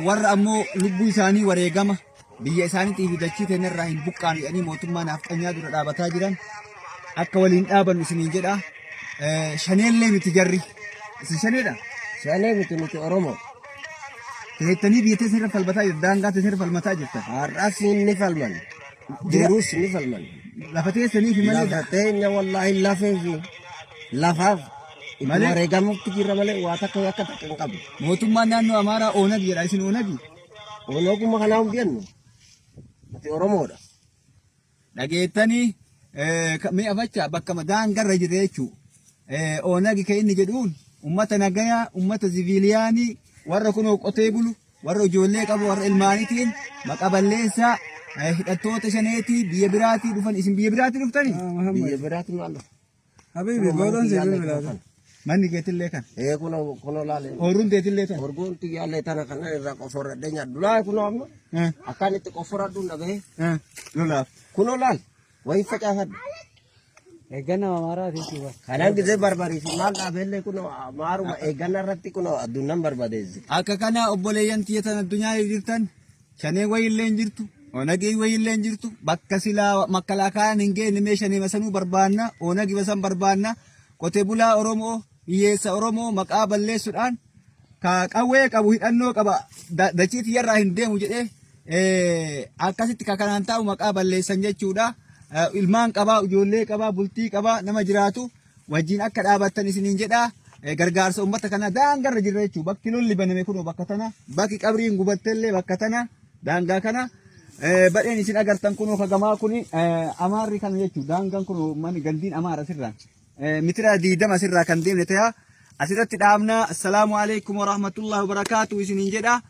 warra ammoo lubbuu isaanii wareegama biyya isaaniitiif dachii ta'inirraa hin buqqaan jedhanii mootummaa naafxanyaa dura dhaabataa jiran akka waliin dhaabannu isiniin jedha. Shaneellee miti jarri. Isin shaneedha? Shanee miti nuti Oromoo. Teettanii biyya sirra falmataa jirta. Daangaa sirra falmataa jirta. Har'as ni falman. Jiruus ni falman. Lafa teessanii fi malee. Lafa teenya wallaahi lafee fi lafaaf. Malee wareegamuutti jirra malee waa takka akka takka hin qabu. Mootummaan naannoo Amaaraa Oonagi jedha. Isin Oonagi? Oonaguma kanaa hin beeknu. Nuti Oromoodha. Dhageettanii mi'a fachaa bakka daangarra jirre jechuudha. Oonagi kan inni jedhuun ummata nagayaa, ummata siviiliyaanii, warra kunoo qotee bulu, warra ijoollee qabu, warra ilmaaniitiin maqaa balleessaa hidhattoota shaneetii biyya biraatii dhufan. Isin biyya biraatii dhuftanii? Biyya biraatii maal? Habibi gootan seebii bilaatan. Manni keetillee kan? Kuno laale. Horuun teetillee kan? Horuun tiyyaallee tana kana irraa qoforradhee nyaadhu. Laa kuno amma akkaan itti qoforradhu dhagahee. Lolaaf. Kuno laal wayii facaafadhu. Eegganna Amaaraa jechuudha. Kanaan gisee barbaadisi maal dhaabeellee kuno maaruma eegganna irratti kuno addunyaan barbaadeessi. Akka kana obboleeyyan tiyyatan addunyaa jirtan shanee wayiillee hin jirtu. Oonagii wayiillee hin jirtu. Bakka silaa makalaakaan hin geenne meeshanii masanuu barbaanna. Oonagii masan barbaanna. Qotee bulaa Oromoo, hiyyeessa Oromoo maqaa balleessuudhaan qawwee qabu hidhannoo qaba dachii tiyyarraa hin deemu jedhee akkasitti kanaan taa'u maqaa balleessan jechuudha. Ilmaan qabaa, ijoollee qabaa, bultii qabaa, nama jiraatu wajjin akka dhaabattan isiniin jedha. Gargaarsa uummata kana daangarra jirra jechuudha. Bakki lolli baname kunoo bakka tana, bakki qabriin gubattellee bakka tana, daangaa kana. Badheen isin agartan kunoo kagamaa kuni Amaarri kana jechuudha. Daangaan kunoo manni gandiin Amaara sirraan. Mitira 20 sirraa kan deemne ta'a. Asirratti dhaabna. Assalaamu alaikum warahmatullahi wabarakaatu isiniin jedha.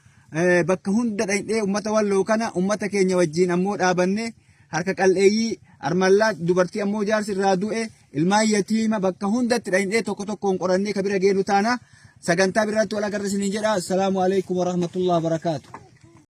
Bakka hunda dhaqnee uummata walloo kana uummata keenya wajjin ammoo dhaabanne harka qal'eeyyii armallaa dubartii ammoo jaarsi irraa du'e ilmaan yatiima bakka hundatti dhaqnee tokko tokkoon qorannee kabira geenu taana sagantaa biraatti wal agarra isiniin jedha. Assalaamu alaikum warahmatullahi wabarakaatu.